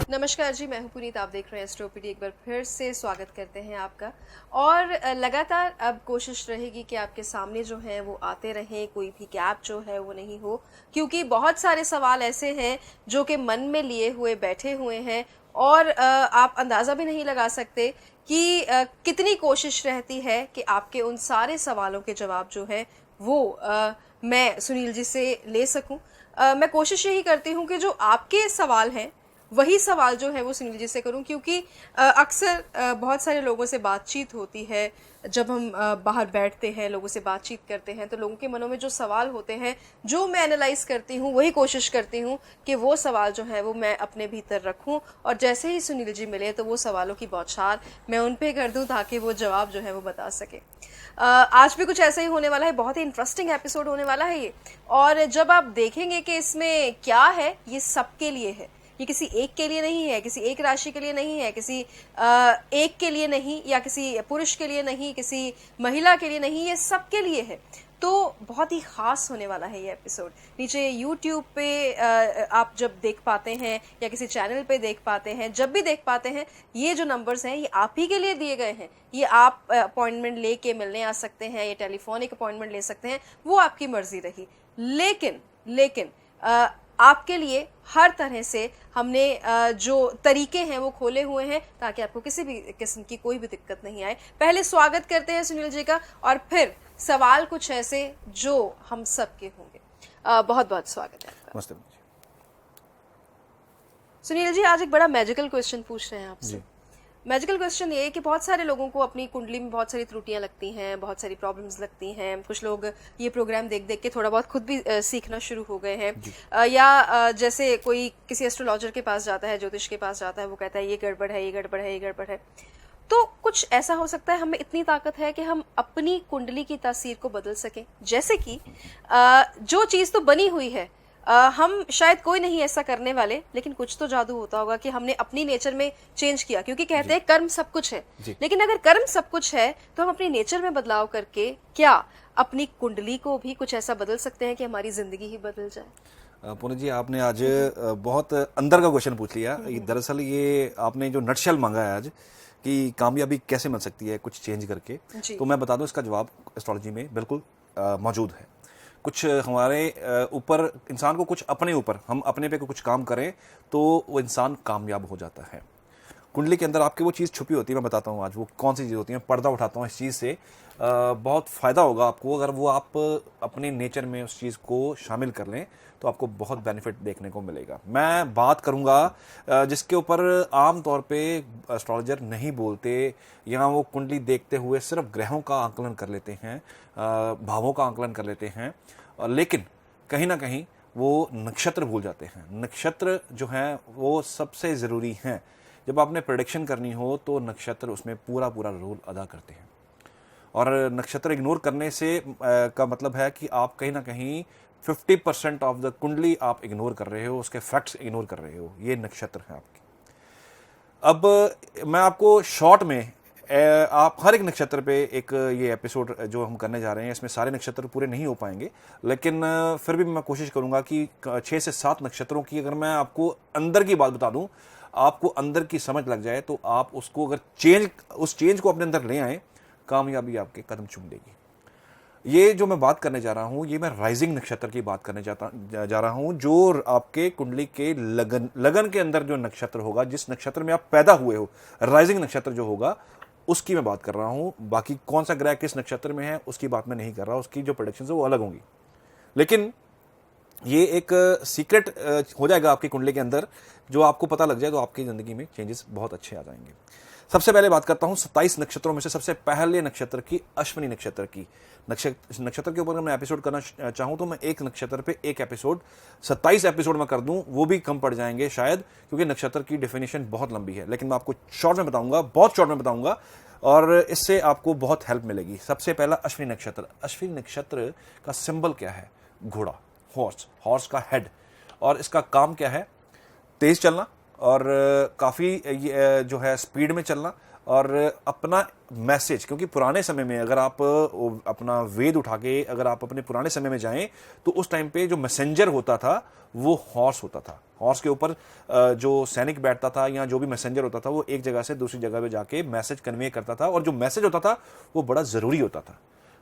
नमस्कार जी, मैं हूं पुनीत। आप देख रहे हैं एस्ट्रोपीडी। एक बार फिर से स्वागत करते हैं आपका। और लगातार अब कोशिश रहेगी कि आपके सामने जो है वो आते रहें, कोई भी गैप जो है वो नहीं हो, क्योंकि बहुत सारे सवाल ऐसे हैं जो कि मन में लिए हुए बैठे हुए हैं और आप अंदाज़ा भी नहीं लगा सकते कि कितनी कोशिश रहती है कि आपके उन सारे सवालों के जवाब जो है वो मैं सुनील जी से ले सकूं। मैं कोशिश यही करती हूं कि जो आपके सवाल हैं वही सवाल जो है वो सुनील जी से करूं, क्योंकि अक्सर बहुत सारे लोगों से बातचीत होती है। जब हम बाहर बैठते हैं, लोगों से बातचीत करते हैं, तो लोगों के मनों में जो सवाल होते हैं, जो मैं एनालाइज करती हूँ, वही कोशिश करती हूँ कि वो सवाल जो है वो मैं अपने भीतर रखूँ और जैसे ही सुनील जी मिले तो वो सवालों की बौछार मैं उन पे कर दूँ ताकि वो जवाब जो है वो बता सके। आज भी कुछ ऐसा ही होने वाला है। बहुत ही इंटरेस्टिंग एपिसोड होने वाला है ये। और जब आप देखेंगे कि इसमें क्या है, ये सबके लिए है। ये किसी एक के लिए नहीं है, किसी एक राशि के लिए नहीं है, किसी एक के लिए नहीं, या किसी पुरुष के लिए नहीं, किसी महिला के लिए नहीं, ये सबके लिए है। तो बहुत ही खास होने वाला है ये एपिसोड। नीचे YouTube पे आप जब देख पाते हैं या किसी चैनल पे देख पाते हैं, जब भी देख पाते हैं, ये जो नंबर्स हैं ये आप ही के लिए दिए गए हैं। ये आप अपॉइंटमेंट लेके मिलने आ सकते हैं, ये टेलीफोनिक अपॉइंटमेंट ले सकते हैं, वो आपकी मर्जी रही। लेकिन आपके लिए हर तरह से हमने जो तरीके हैं वो खोले हुए हैं ताकि आपको किसी भी किस्म की कोई भी दिक्कत नहीं आए। पहले स्वागत करते हैं सुनील जी का और फिर सवाल कुछ ऐसे जो हम सबके होंगे। बहुत बहुत स्वागत है आपका। नमस्ते सुनील जी, आज एक बड़ा मैजिकल क्वेश्चन पूछ रहे हैं आपसे। मैजिकल क्वेश्चन ये है कि बहुत सारे लोगों को अपनी कुंडली में बहुत सारी त्रुटियां लगती हैं, बहुत सारी प्रॉब्लम्स लगती हैं। कुछ लोग ये प्रोग्राम देख देख के थोड़ा बहुत खुद भी सीखना शुरू हो गए हैं। या जैसे कोई किसी एस्ट्रोलॉजर के पास जाता है, ज्योतिष के पास जाता है, वो कहता है ये गड़बड़ है, ये गड़बड़ है, ये गड़बड़ है। तो कुछ ऐसा हो सकता है हमें इतनी ताकत है कि हम अपनी कुंडली की तासीर को बदल सकें। जैसे कि जो चीज़ तो बनी हुई है, हम शायद कोई नहीं ऐसा करने वाले, लेकिन कुछ तो जादू होता होगा कि हमने अपनी नेचर में चेंज किया। क्योंकि कहते हैं कर्म सब कुछ है, लेकिन अगर कर्म सब कुछ है तो हम अपनी नेचर में बदलाव करके क्या अपनी कुंडली को भी कुछ ऐसा बदल सकते हैं कि हमारी जिंदगी ही बदल जाए। पुनीत जी, आपने आज बहुत अंदर का क्वेश्चन पूछ लिया। दरअसल ये आपने जो नटशेल मांगा है आज कि कामयाबी कैसे मिल सकती है कुछ चेंज करके, तो मैं बता दूं इसका जवाब एस्ट्रोलॉजी में बिल्कुल मौजूद है। कुछ हमारे ऊपर, इंसान को कुछ अपने ऊपर, हम अपने पे कुछ काम करें तो वो इंसान कामयाब हो जाता है। कुंडली के अंदर आपकी वो चीज़ छुपी होती है, मैं बताता हूँ आज वो कौन सी चीज़ होती है। पर्दा उठाता हूँ इस चीज़ से, बहुत फ़ायदा होगा आपको अगर वो आप अपने नेचर में उस चीज़ को शामिल कर लें तो आपको बहुत बेनिफिट देखने को मिलेगा। मैं बात करूँगा जिसके ऊपर आम तौर पे एस्ट्रोलॉजर नहीं बोलते, या वो कुंडली देखते हुए सिर्फ ग्रहों का आंकलन कर लेते हैं, भावों का आंकलन कर लेते हैं, लेकिन कहीं ना कहीं वो नक्षत्र भूल जाते हैं। नक्षत्र जो हैं वो सबसे ज़रूरी हैं। जब आपने प्रेडिक्शन करनी हो तो नक्षत्र उसमें पूरा रोल अदा करते हैं। और नक्षत्र इग्नोर करने से का मतलब है कि आप कहीं ना कहीं 50% ऑफ द कुंडली आप इग्नोर कर रहे हो, उसके फैक्ट्स इग्नोर कर रहे हो। ये नक्षत्र है आपके। अब मैं आपको शॉर्ट में आप हर एक नक्षत्र पे एक ये एपिसोड जो हम करने जा रहे हैं, इसमें सारे नक्षत्र पूरे नहीं हो पाएंगे, लेकिन फिर भी मैं कोशिश करूंगा कि 6 से 7 नक्षत्रों की अगर मैं आपको अंदर की बात बता दूं, आपको अंदर की समझ लग जाए तो आप उसको अगर उस चेंज को अपने अंदर ले आए, कामयाबी आपके कदम चूम देगी। ये जो मैं बात करने जा रहा हूं, ये मैं राइजिंग नक्षत्र की बात करने जा रहा हूं, जो आपके कुंडली के लगन के अंदर जो नक्षत्र होगा, जिस नक्षत्र में आप पैदा हुए हो, राइजिंग नक्षत्र जो होगा उसकी मैं बात कर रहा हूं। बाकी कौन सा ग्रह किस नक्षत्र में है उसकी बात मैं नहीं कर रहा, उसकी जो प्रेडिक्शन है वो अलग होंगी। लेकिन ये एक सीक्रेट हो जाएगा आपकी कुंडली के अंदर, जो आपको पता लग जाए तो आपकी जिंदगी में चेंजेस बहुत अच्छे आ जाएंगे। सबसे पहले बात करता हूं 27 नक्षत्रों में से सबसे पहले नक्षत्र की, अश्विनी नक्षत्र की। नक्षत्र के ऊपर अगर मैं एपिसोड करना चाहूं तो मैं एक नक्षत्र पे एक एपिसोड, 27 एपिसोड में कर दूं, वो भी कम पड़ जाएंगे शायद, क्योंकि नक्षत्र की डेफिनेशन बहुत लंबी है। लेकिन मैं आपको शॉर्ट में बताऊंगा, बहुत शॉर्ट में बताऊंगा, और इससे आपको बहुत हेल्प मिलेगी। सबसे पहला अश्विनी नक्षत्र। अश्विनी नक्षत्र का सिंबल क्या है? घोड़ा, हॉर्स का हेड। और इसका काम क्या है? तेज चलना और काफ़ी जो है स्पीड में चलना, और अपना मैसेज, क्योंकि पुराने समय में अगर आप अपना वेद उठा के अगर आप अपने पुराने समय में जाएं तो उस टाइम पे जो मैसेंजर होता था वो हॉर्स होता था। हॉर्स के ऊपर जो सैनिक बैठता था या जो भी मैसेंजर होता था वो एक जगह से दूसरी जगह पे जाके मैसेज कन्वे करता था, और जो मैसेज होता था वो बड़ा ज़रूरी होता था।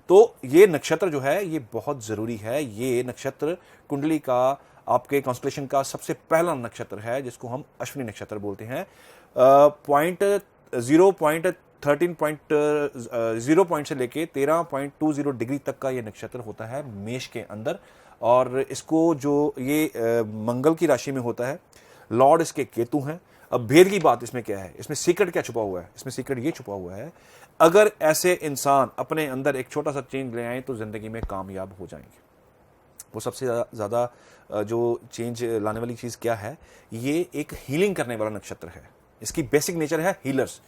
तो ये नक्षत्र जो है ये बहुत ज़रूरी है। ये नक्षत्र कुंडली का, आपके कॉन्स्टलेशन का सबसे पहला नक्षत्र है जिसको हम अश्विनी नक्षत्र बोलते हैं। 0 पॉइंट से लेके 13.20 डिग्री तक का ये नक्षत्र होता है मेष के अंदर, और इसको जो ये मंगल की राशि में होता है, लॉर्ड इसके केतु हैं। अब भेद की बात इसमें क्या है, इसमें सीक्रेट क्या छुपा हुआ है? इसमें सीक्रेट ये छुपा हुआ है, अगर ऐसे इंसान अपने अंदर एक छोटा सा चेंज ले आए तो जिंदगी में कामयाब हो जाएंगे। वो सबसे ज़्यादा जो चेंज लाने वाली चीज़ क्या है, ये एक हीलिंग करने वाला नक्षत्र है। इसकी बेसिक नेचर है हीलर्स।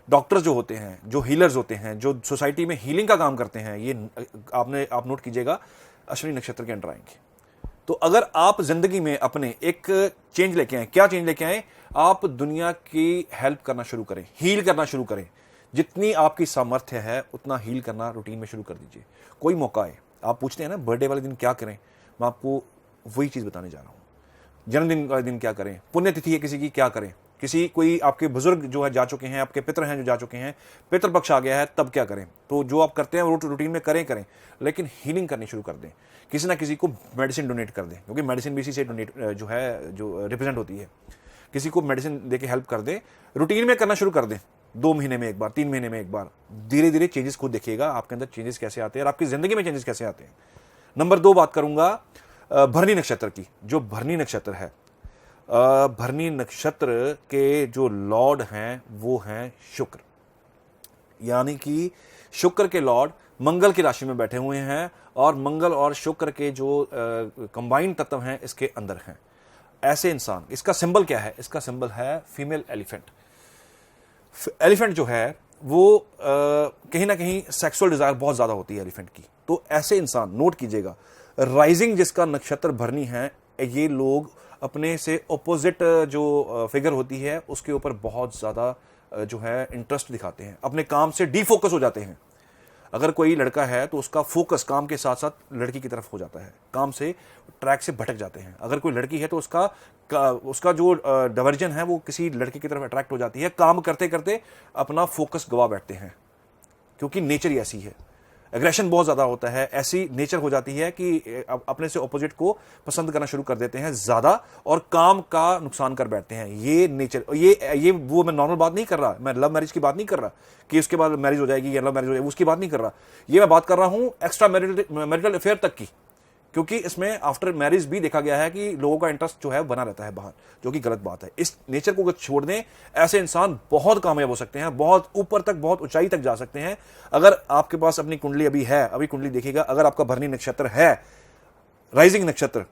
डॉक्टर्स जो होते हैं, जो हीलर्स होते हैं, जो सोसाइटी में हीलिंग का काम करते हैं, ये आप नोट कीजिएगा, अश्विनी नक्षत्र के अंडर आएंगे। तो अगर आप जिंदगी में अपने एक चेंज लेके आए, क्या चेंज लेके आए? आप दुनिया की हेल्प करना शुरू करें, हील करना शुरू करें। जितनी आपकी सामर्थ्य है उतना हील करना रूटीन में शुरू कर दीजिए। कोई मौका है, आप पूछते हैं ना बर्थडे वाले दिन क्या करें, मैं आपको वही चीज़ बताने जा रहा हूँ। जन्मदिन वाले दिन क्या करें, पुण्यतिथि है किसी की, क्या करें, किसी कोई आपके बुजुर्ग जो है जा चुके हैं, आपके पितर हैं जो जा चुके हैं, पितृपक्ष आ गया है, तब क्या करें। तो जो आप करते हैं वो रूटीन में करें, लेकिन हीलिंग करनी शुरू कर दें। किसी ना किसी को मेडिसिन डोनेट कर दें, क्योंकि मेडिसिन भी इसी से डोनेट जो है जो रिप्रेजेंट होती है। किसी को मेडिसिन देके हेल्प कर दें, रूटीन में करना शुरू कर दें। 2 महीने में एक बार, 3 महीने में एक बार, धीरे धीरे चेंजेस खुद देखिएगा आपके अंदर चेंजेस कैसे आते हैं और आपकी जिंदगी में चेंजेस कैसे आते हैं। नंबर 2 बात करूंगा भरनी नक्षत्र की। जो भरनी नक्षत्र है, भरनी नक्षत्र के जो लॉर्ड हैं वो हैं शुक्र, यानी कि शुक्र के लॉर्ड मंगल की राशि में बैठे हुए हैं, और मंगल और शुक्र के जो कंबाइंड तत्व हैं इसके अंदर हैं। ऐसे इंसान, इसका सिंबल क्या है? इसका सिंबल है फीमेल एलिफेंट। एलिफेंट जो है वो कहीं ना कहीं सेक्सुअल डिजायर बहुत ज्यादा होती है एलिफेंट की। तो ऐसे इंसान नोट कीजिएगा, राइजिंग जिसका नक्षत्र भरनी है, ये लोग अपने से ऑपोजिट जो फिगर होती है उसके ऊपर बहुत ज्यादा जो है इंटरेस्ट दिखाते हैं, अपने काम से डीफोकस हो जाते हैं। अगर कोई लड़का है तो उसका फोकस काम के साथ साथ लड़की की तरफ हो जाता है, काम से ट्रैक से भटक जाते हैं। अगर कोई लड़की है तो उसका जो डाइवर्जन है वो किसी लड़के की तरफ अट्रैक्ट हो जाती है। काम करते करते अपना फोकस गवा बैठते हैं, क्योंकि नेचर ही ऐसी है। एग्रेशन बहुत ज्यादा होता है, ऐसी नेचर हो जाती है कि अपने से ऑपोजिट को पसंद करना शुरू कर देते हैं ज्यादा, और काम का नुकसान कर बैठते हैं। ये नेचर, ये वो मैं नॉर्मल बात नहीं कर रहा, मैं लव मैरिज की बात नहीं कर रहा कि उसके बाद मैरिज हो जाएगी या लव मैरिज हो जाएगी, उसकी बात नहीं कर रहा। ये मैं बात कर रहा हूं एक्स्ट्रा मैरिटल अफेयर तक की, क्योंकि इसमें आफ्टर मैरिज भी देखा गया है कि लोगों का इंटरेस्ट जो है बना रहता है बाहर, जो कि गलत बात है। इस नेचर को छोड़ दें, ऐसे इंसान बहुत कामयाब हो सकते हैं, बहुत ऊपर तक, बहुत ऊंचाई तक जा सकते हैं। अगर आपके पास अपनी कुंडली अभी है, अभी कुंडली देखिएगा, अगर आपका भरनी नक्षत्र है, राइजिंग नक्षत्र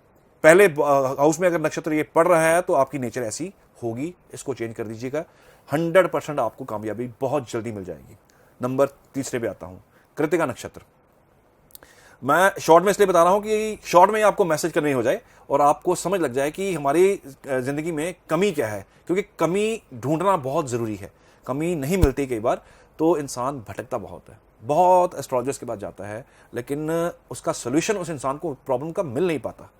पहले हाउस में अगर नक्षत्र ये पड़ रहा है तो आपकी नेचर ऐसी होगी। इसको चेंज कर दीजिएगा, 100% आपको कामयाबी बहुत जल्दी मिल जाएगी। नंबर 3 पे आता हूं, कृतिका नक्षत्र। मैं शॉर्ट में इसलिए बता रहा हूं कि शॉर्ट में आपको मैसेज करनी हो जाए और आपको समझ लग जाए कि हमारी जिंदगी में कमी क्या है, क्योंकि कमी ढूंढना बहुत जरूरी है। कमी नहीं मिलती कई बार तो इंसान भटकता बहुत है, बहुत एस्ट्रोलॉजर्स के पास जाता है, लेकिन उसका सोल्यूशन उस इंसान को प्रॉब्लम का मिल नहीं पाता।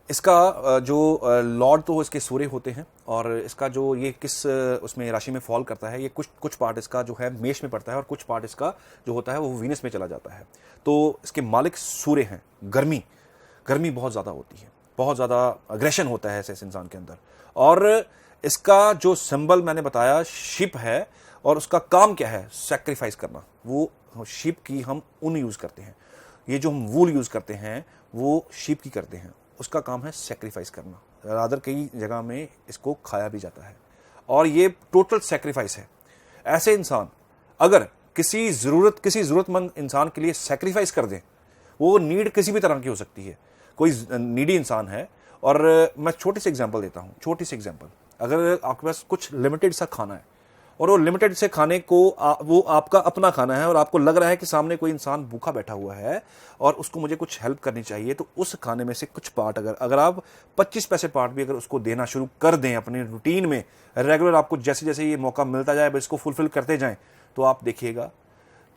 इसका जो लॉर्ड तो इसके सूर्य होते हैं, और इसका जो ये किस उसमें राशि में फॉल करता है, ये कुछ पार्ट इसका जो है मेष में पड़ता है और कुछ पार्ट इसका जो होता है वो वीनस में चला जाता है। तो इसके मालिक सूर्य हैं। गर्मी बहुत ज़्यादा होती है, बहुत ज़्यादा अग्रेशन होता है ऐसे इंसान के अंदर। और इसका जो सिंबल मैंने बताया शिप है, और उसका काम क्या है? सैक्रिफाइस करना। वो शिप की हम ऊन यूज़ करते हैं, ये जो हम वूल यूज़ करते हैं वो शिप की करते हैं, उसका काम है सेक्रीफाइस करना। रादर कई जगह में इसको खाया भी जाता है, और ये टोटल सेक्रीफाइस है। ऐसे इंसान अगर किसी जरूरतमंद इंसान के लिए सेक्रीफाइस कर दें, वो नीड किसी भी तरह की हो सकती है। कोई नीडी इंसान है, और मैं छोटी सी एग्जांपल देता हूँ, छोटी सी एग्जांपल। अगर आपके पास कुछ लिमिटेड सा खाना है और वो लिमिटेड से खाने को वो आपका अपना खाना है और आपको लग रहा है कि सामने कोई इंसान भूखा बैठा हुआ है और उसको मुझे कुछ हेल्प करनी चाहिए, तो उस खाने में से कुछ पार्ट अगर आप 25 पैसे पार्ट भी अगर उसको देना शुरू कर दें अपनी रूटीन में रेगुलर, आपको जैसे जैसे ये मौका मिलता जाए इसको फुलफिल करते जाएं, तो आप देखिएगा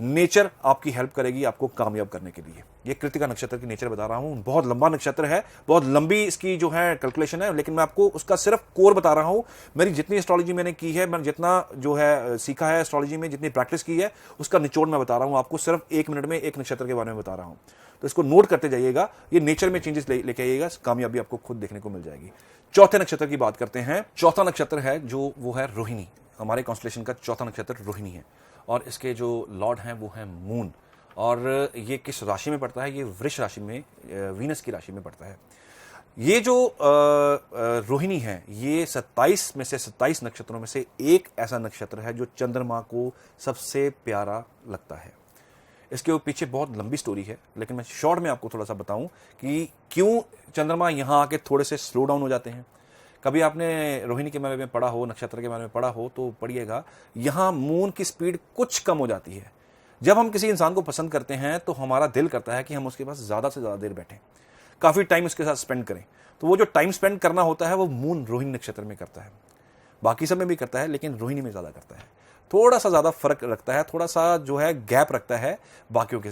नेचर आपकी हेल्प करेगी आपको कामयाब करने के लिए। ये कृतिका नक्षत्र की नेचर बता रहा हूं, बहुत लंबा नक्षत्र है, बहुत लंबी इसकी जो है कैलकुलेशन है, लेकिन मैं आपको उसका सिर्फ कोर बता रहा हूं। मेरी जितनी एस्ट्रोलॉजी मैंने की है, मैंने जितना जो है सीखा है एस्ट्रोलॉजी में, जितनी प्रैक्टिस की है, उसका निचोड़ मैं बता रहा हूं आपको, सिर्फ 1 मिनट में एक नक्षत्र के बारे में बता रहा हूं। तो इसको नोट करते जाइएगा, ये नेचर में चेंजेस लेके आइएगा, कामयाबी आपको खुद देखने को मिल जाएगी। चौथे नक्षत्र की बात करते हैं। चौथा नक्षत्र है जो वो है रोहिणी। हमारे कॉन्स्टलेशन का चौथा नक्षत्र रोहिणी है और इसके जो लॉर्ड हैं वो है मून। और ये किस राशि में पड़ता है? ये वृष राशि में, वीनस की राशि में पड़ता है। ये जो रोहिणी है ये 27 में से 27 नक्षत्रों में से एक ऐसा नक्षत्र है जो चंद्रमा को सबसे प्यारा लगता है। इसके पीछे बहुत लंबी स्टोरी है, लेकिन मैं शॉर्ट में आपको थोड़ा सा बताऊं कि क्यों चंद्रमा यहाँ आके थोड़े से स्लो डाउन हो जाते हैं। कभी आपने रोहिणी के बारे में पढ़ा हो, नक्षत्र के बारे में पढ़ा हो, तो पढ़िएगा, यहाँ मून की स्पीड कुछ कम हो जाती है। जब हम किसी इंसान को पसंद करते हैं तो हमारा दिल करता है कि हम उसके पास ज़्यादा से ज़्यादा देर बैठें, काफ़ी टाइम उसके साथ स्पेंड करें। तो वो जो टाइम स्पेंड करना होता है वो मून रोहिणी नक्षत्र में करता है, बाकी सब में भी करता है लेकिन रोहिणी में ज़्यादा करता है। थोड़ा सा ज़्यादा फर्क रखता है, थोड़ा सा जो है गैप रखता है बाकियों के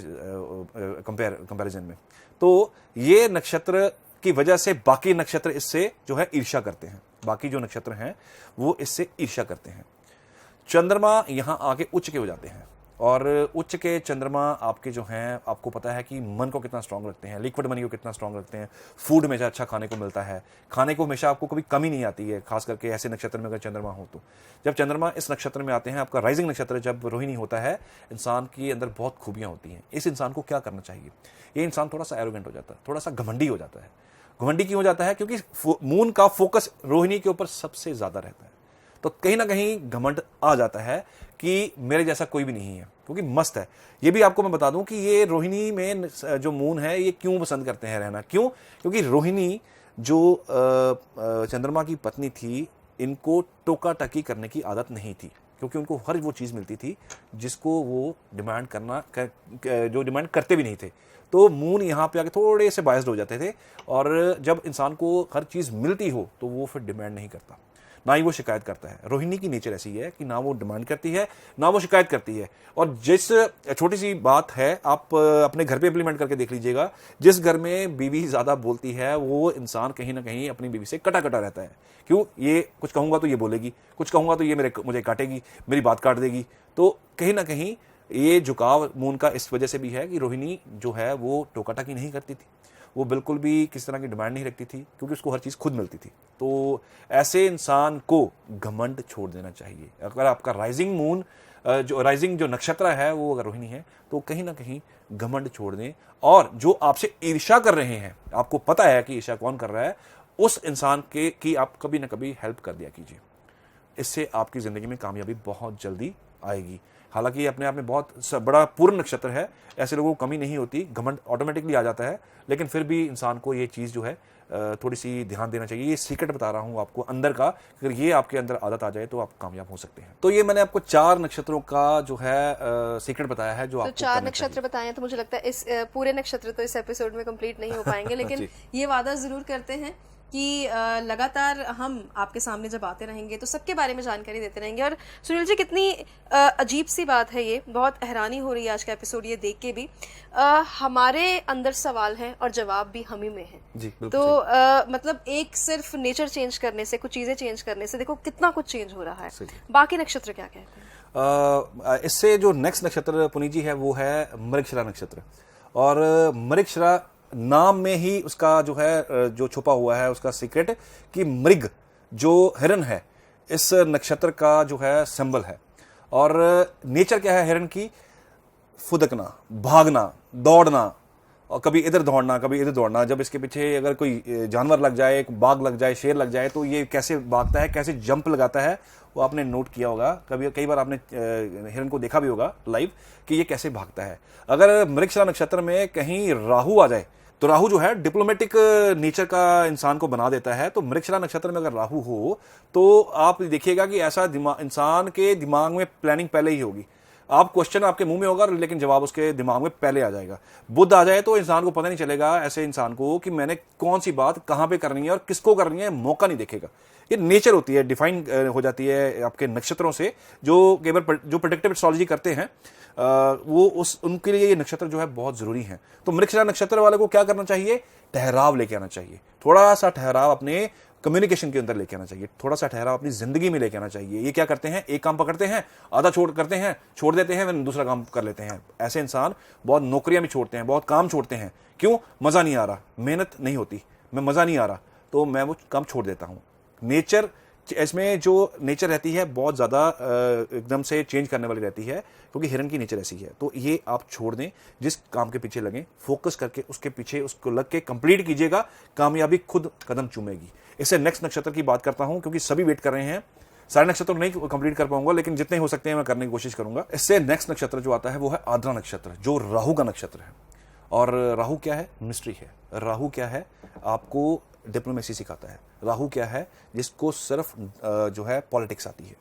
कंपैरिजन में। तो ये नक्षत्र की वजह से बाकी नक्षत्र इससे जो है ईर्ष्या करते हैं, बाकी जो नक्षत्र हैं वो इससे ईर्ष्या करते हैं। चंद्रमा यहाँ आके उच्च के हो जाते हैं और उच्च के चंद्रमा आपके जो हैं, आपको पता है कि मन को कितना स्ट्रांग रखते हैं, लिक्विड मनी को कितना स्ट्रांग रखते हैं, फूड हमेशा अच्छा खाने को मिलता है, खाने को हमेशा आपको कभी कमी नहीं आती है, खास करके ऐसे नक्षत्र में अगर चंद्रमा हो तो। जब चंद्रमा इस नक्षत्र में आते हैं, आपका राइजिंग नक्षत्र जब रोहिणी होता है, इंसान के अंदर बहुत खूबियाँ होती हैं। इस इंसान को क्या करना चाहिए? ये इंसान थोड़ा सा एरोगेंट हो जाता है, थोड़ा सा घमंडी हो जाता है। घमंडी क्यों हो जाता है? क्योंकि मून का फोकस रोहिणी के ऊपर सबसे ज्यादा रहता है, तो कहीं ना कहीं घमंड आ जाता है कि मेरे जैसा कोई भी नहीं है, क्योंकि मस्त है। ये भी आपको मैं बता दूं कि ये रोहिणी में जो मून है ये क्यों पसंद करते हैं रहना, क्यों? क्योंकि रोहिणी जो चंद्रमा की पत्नी थी, इनको टोका टकी करने की आदत नहीं थी, क्योंकि उनको हर वो चीज़ मिलती थी जिसको वो डिमांड जो डिमांड करते भी नहीं थे। तो मून यहाँ पे आके थोड़े से बायस्ड हो जाते थे, और जब इंसान को हर चीज़ मिलती हो तो वो फिर डिमांड नहीं करता, ना ही वो शिकायत करता है। रोहिणी की नेचर ऐसी है कि ना वो डिमांड करती है ना वो शिकायत करती है। और जिस छोटी सी बात है, आप अपने घर पे इम्प्लीमेंट करके देख लीजिएगा, जिस घर में बीवी ज़्यादा बोलती है वो इंसान कहीं ना कहीं अपनी बीवी से कटा कटा रहता है। क्यों? ये कुछ कहूँगा तो ये बोलेगी, कुछ कहूँगा तो ये मुझे काटेगी, मेरी बात काट देगी। तो कहीं ना कहीं ये झुकाव मून का इस वजह से भी है कि रोहिणी जो है वो टोकाटाकी नहीं करती थी, वो बिल्कुल भी किस तरह की डिमांड नहीं रखती थी, क्योंकि उसको हर चीज़ खुद मिलती थी। तो ऐसे इंसान को घमंड छोड़ देना चाहिए। अगर आपका राइजिंग मून जो नक्षत्र है वो अगर रोहिणी है, तो कहीं ना कहीं घमंड छोड़ दें, और जो आपसे ईर्ष्या कर रहे हैं, आपको पता है कि ईर्ष्या कौन कर रहा है, उस इंसान की आप कभी ना कभी हेल्प कर दिया कीजिए। इससे आपकी ज़िंदगी में कामयाबी बहुत जल्दी आएगी। हालांकि अपने आप में बहुत बड़ा पूर्ण नक्षत्र है, ऐसे लोगों को कमी नहीं होती, घमंड ऑटोमेटिकली आ जाता है, लेकिन फिर भी इंसान को ये चीज़ जो है थोड़ी सी ध्यान देना चाहिए। ये सीक्रेट बता रहा हूँ आपको अंदर का, अगर ये आपके अंदर आदत आ जाए तो आप कामयाब हो सकते हैं। तो ये मैंने आपको 4 नक्षत्रों का जो है सीक्रेट बताया है, जो तो आपको 4 नक्षत्र बताए हैं, तो मुझे लगता है इस पूरे नक्षत्र तो इस एपिसोड में कंप्लीट नहीं हो पाएंगे, लेकिन ये वादा जरूर करते हैं कि लगातार हम आपके सामने जब आते रहेंगे तो सबके बारे में जानकारी देते रहेंगे। और सुनील जी, कितनी अजीब सी बात है, ये बहुत हैरानी हो रही है आज का एपिसोड ये देख के भी। हमारे अंदर सवाल हैं और जवाब भी हम ही में हैं जी, तो मतलब एक सिर्फ नेचर चेंज करने से, कुछ चीज़ें चेंज करने से देखो कितना कुछ चेंज हो रहा है। बाकी नक्षत्र क्या कहते हैं? इससे जो नेक्स्ट नक्षत्र पुनीत जी है वो है मृगशिरा नक्षत्र। और मृगशिरा नाम में ही उसका जो है जो छुपा हुआ है उसका सीक्रेट, कि मृग जो हिरन है इस नक्षत्र का जो है सिंबल है। और नेचर क्या है हिरन की? फुदकना, भागना, दौड़ना, और कभी इधर दौड़ना कभी इधर दौड़ना। जब इसके पीछे अगर कोई जानवर लग जाए, एक बाघ लग जाए, शेर लग जाए, तो ये कैसे भागता है, कैसे जंप लगाता है, वो आपने नोट किया होगा। कई बार आपने हिरन को देखा भी होगा लाइव कि ये कैसे भागता है। अगर मृगशिरा नक्षत्र में कहीं राहु आ जाए तो राहु जो है डिप्लोमेटिक नेचर का इंसान को बना देता है। तो मृगशिरा नक्षत्र में अगर राहु हो तो आप देखिएगा कि ऐसा इंसान के दिमाग में प्लानिंग पहले ही होगी। आप क्वेश्चन आपके मुंह में होगा लेकिन जवाब उसके दिमाग में पहले आ जाएगा। बुध आ जाए तो इंसान को पता नहीं चलेगा, ऐसे इंसान को, कि मैंने कौन सी बात कहां पे करनी है और किसको करनी है, मौका नहीं देखेगा। ये नेचर होती है, डिफाइन हो जाती है आपके नक्षत्रों से। जो केवल जो प्रेडिक्टिव एस्ट्रोलॉजी करते हैं वो उनके लिए ये नक्षत्र जो है बहुत जरूरी है। तो मृगशिरा नक्षत्र वाले को क्या करना चाहिए? ठहराव लेके आना चाहिए, थोड़ा सा ठहराव अपने कम्युनिकेशन के अंदर लेके आना चाहिए, थोड़ा सा ठहराव अपनी जिंदगी में लेके आना चाहिए। ये क्या करते हैं, एक काम पकड़ते हैं, आधा छोड़ देते हैं, फिर दूसरा काम कर लेते हैं। ऐसे इंसान बहुत नौकरियां भी छोड़ते हैं, बहुत काम छोड़ते हैं। क्यों? मजा नहीं आ रहा, मेहनत नहीं होती, मैं मजा नहीं आ रहा तो मैं वो काम छोड़ देता हूं। नेचर, इसमें जो नेचर रहती है बहुत ज़्यादा एकदम से चेंज करने वाली रहती है, क्योंकि हिरण की नेचर ऐसी है। तो ये आप छोड़ दें, जिस काम के पीछे लगें, फोकस करके उसके पीछे उसको लग के कंप्लीट कीजिएगा, कामयाबी खुद कदम चूमेगी। इससे नेक्स्ट नक्षत्र की बात करता हूं, क्योंकि सभी वेट कर रहे हैं। सारे नक्षत्र नहीं कंप्लीट कर पाऊंगा, लेकिन जितने हो सकते हैं मैं करने की कोशिश करूंगा। इससे नेक्स्ट नक्षत्र जो आता है वो है आर्द्रा नक्षत्र, जो राहु का नक्षत्र है। और राहु क्या है? मिस्ट्री है। राहु क्या है? आपको डिप्लोमेसी सिखाता है। राहु क्या है? जिसको सिर्फ जो है पॉलिटिक्स आती है।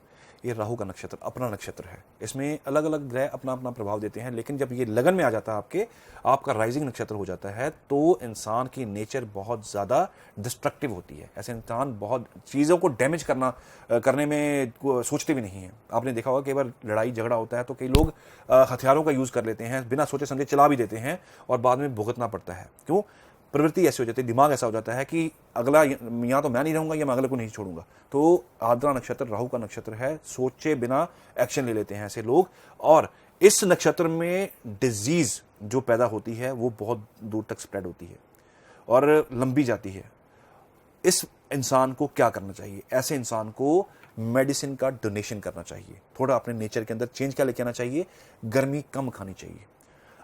ये राहु का नक्षत्र अपना नक्षत्र है। इसमें अलग अलग ग्रह अपना अपना प्रभाव देते हैं, लेकिन जब ये लगन में आ जाता है, आपका राइजिंग नक्षत्र हो जाता है, तो इंसान की नेचर बहुत ज़्यादा डिस्ट्रक्टिव होती है। ऐसे इंसान बहुत चीज़ों को डैमेज करने में सोचते भी नहीं है। आपने देखा होगा, कई बार लड़ाई झगड़ा होता है तो कई लोग हथियारों का यूज़ कर लेते हैं, बिना सोचे समझे चला भी देते हैं और बाद में भुगतना पड़ता है। क्यों? प्रवृत्ति ऐसी हो जाती है, दिमाग ऐसा हो जाता है कि अगला यहाँ तो मैं नहीं रहूंगा या मैं अगले को नहीं छोड़ूंगा। तो आर्द्रा नक्षत्र राहु का नक्षत्र है, सोचे बिना एक्शन ले लेते हैं ऐसे लोग। और इस नक्षत्र में डिजीज जो पैदा होती है वो बहुत दूर तक स्प्रेड होती है और लंबी जाती है। इस इंसान को क्या करना चाहिए? ऐसे इंसान को मेडिसिन का डोनेशन करना चाहिए। थोड़ा अपने नेचर के अंदर चेंज क्या लेके आना चाहिए? गर्मी कम खानी चाहिए।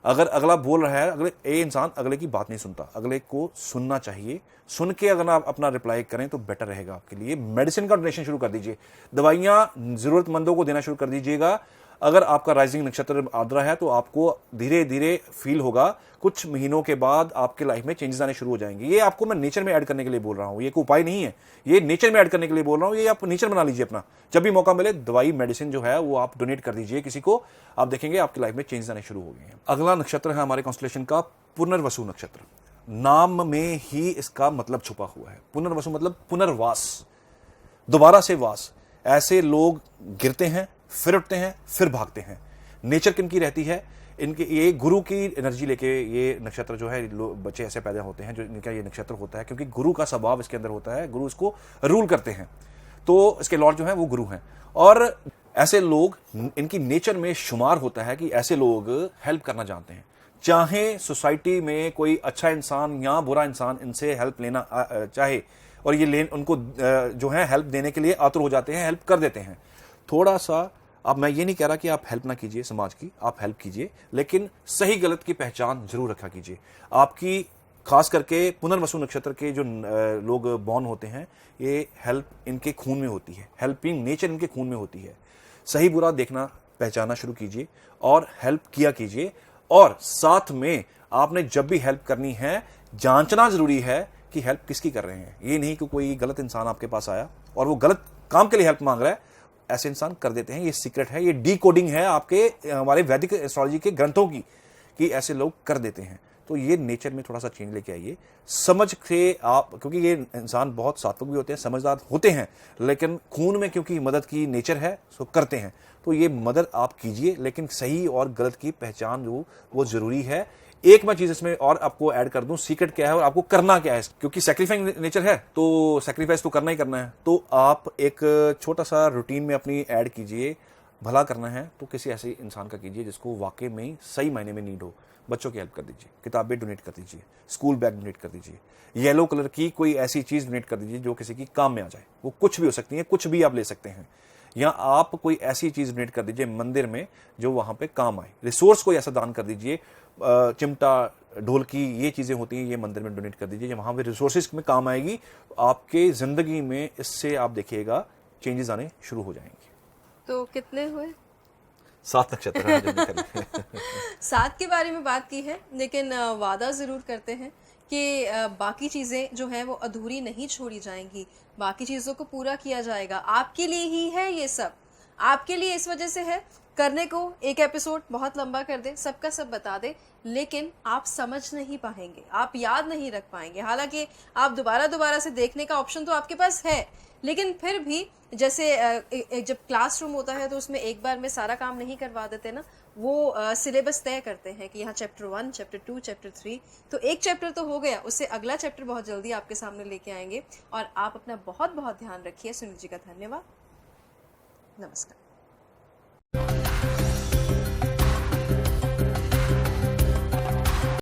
अगर अगला बोल रहा है, इंसान अगले की बात नहीं सुनता, अगले को सुनना चाहिए। सुन के अगर आप अपना रिप्लाई करें तो बेटर रहेगा आपके लिए। मेडिसिन का डोनेशन शुरू कर दीजिए, दवाइयां जरूरतमंदों को देना शुरू कर दीजिएगा। अगर आपका राइजिंग नक्षत्र आर्द्रा है तो आपको धीरे धीरे फील होगा, कुछ महीनों के बाद आपके लाइफ में चेंजेस आने शुरू हो जाएंगे। ये आपको मैं नेचर में ऐड करने के लिए बोल रहा हूँ, ये कोई उपाय नहीं है, ये नेचर में ऐड करने के लिए बोल रहा हूँ। ये आप नेचर बना लीजिए अपना। जब भी मौका मिले दवाई मेडिसिन जो है वो आप डोनेट कर दीजिए किसी को, आप देखेंगे आपकी लाइफ में चेंजेस आने शुरू हो गए हैं। अगला नक्षत्र है हमारे कॉन्स्टलेशन का पुनर्वसु नक्षत्र। नाम में ही इसका मतलब छुपा हुआ है। पुनर्वसु मतलब पुनर्वास, दोबारा से वास। ऐसे लोग गिरते हैं, फिर उठते हैं, फिर भागते हैं। नेचर किनकी रहती है? इनके ये गुरु की एनर्जी लेके ये नक्षत्र जो है, बच्चे ऐसे पैदा होते हैं जो इनका ये नक्षत्र होता है, क्योंकि गुरु का स्वभाव इसके अंदर होता है। गुरु इसको रूल करते हैं, तो इसके लॉर्ड जो है वो गुरु हैं। और ऐसे लोग, इनकी नेचर में शुमार होता है कि ऐसे लोग हेल्प करना जानते हैं। चाहे सोसाइटी में कोई अच्छा इंसान या बुरा इंसान इनसे हेल्प लेना चाहे, और ये उनको जो है हेल्प देने के लिए आतुर हो जाते हैं, हेल्प कर देते हैं। थोड़ा सा, अब मैं ये नहीं कह रहा कि आप हेल्प ना कीजिए समाज की, आप हेल्प कीजिए, लेकिन सही गलत की पहचान जरूर रखा कीजिए। आपकी खास करके पुनर्वसु नक्षत्र के जो लोग बॉर्न होते हैं, ये हेल्प इनके खून में होती है, हेल्पिंग नेचर इनके खून में होती है। सही बुरा देखना, पहचाना शुरू कीजिए और हेल्प किया कीजिए। और साथ में आपने जब भी हेल्प करनी है, जांचना जरूरी है कि हेल्प किसकी कर रहे हैं। ये नहीं कि कोई गलत इंसान आपके पास आया और वो गलत काम के लिए हेल्प मांग रहा है, ऐसे इंसान कर देते हैं। ये सीक्रेट है, ये डीकोडिंग है आपके हमारे वैदिक एस्ट्रोलॉजी के ग्रंथों की, कि ऐसे लोग कर देते हैं। तो ये नेचर में थोड़ा सा चेंज लेके आइए, समझ के आप, क्योंकि ये इंसान बहुत सात्विक भी होते हैं, समझदार होते हैं, लेकिन खून में क्योंकि मदद की नेचर है सो करते हैं। तो ये मदद आप कीजिए, लेकिन सही और गलत की पहचान जो वो जरूरी है। एक मैं चीज इसमें और आपको ऐड कर दूं, सीक्रेट क्या है और आपको करना क्या है, क्योंकि सैक्रिफाइंग नेचर है तो सैक्रिफाइस तो करना ही करना है। तो आप एक छोटा सा रूटीन में अपनी ऐड कीजिए, भला करना है तो किसी ऐसे इंसान का कीजिए जिसको वाकई में ही सही मायने में नीड हो। बच्चों की हेल्प कर दीजिए, किताबें डोनेट कर दीजिए, स्कूल बैग डोनेट कर दीजिए, येलो कलर की कोई ऐसी चीज डोनेट कर दीजिए जो किसी की काम में आ जाए। वो कुछ भी हो सकती है, कुछ भी आप ले सकते हैं, या आप कोई ऐसी चीज डोनेट कर दीजिए मंदिर में जो वहां पे काम आए। रिसोर्स कोई ऐसा दान कर दीजिए, चिमटा, ढोलकी, ये चीजें होती हैं, ये मंदिर में डोनेट कर दीजिए, वहां पे रिसोर्सेज में काम आएगी। आपके जिंदगी में इससे आप देखिएगा चेंजेस आने शुरू हो जाएंगे। तो कितने हुए? 7 नक्षत्र 7 के बारे में बात की है, लेकिन वादा जरूर करते हैं कि बाकी चीज़ें जो हैं वो अधूरी नहीं छोड़ी जाएंगी, बाकी चीज़ों को पूरा किया जाएगा। आपके लिए ही है ये सब, आपके लिए इस वजह से है। करने को एक एपिसोड बहुत लंबा कर दे, सबका सब बता दे, लेकिन आप समझ नहीं पाएंगे, आप याद नहीं रख पाएंगे। हालांकि आप दोबारा दोबारा से देखने का ऑप्शन तो आपके पास है, लेकिन फिर भी जैसे जब क्लासरूम होता है तो उसमें एक बार में सारा काम नहीं करवा देते ना, वो सिलेबस तय करते हैं कि यहाँ चैप्टर 1, चैप्टर 2, चैप्टर 3, तो एक चैप्टर तो हो गया, उससे अगला चैप्टर बहुत जल्दी आपके सामने लेके आएंगे। और आप अपना बहुत बहुत ध्यान रखिए। सुनील जी का धन्यवाद, नमस्कार।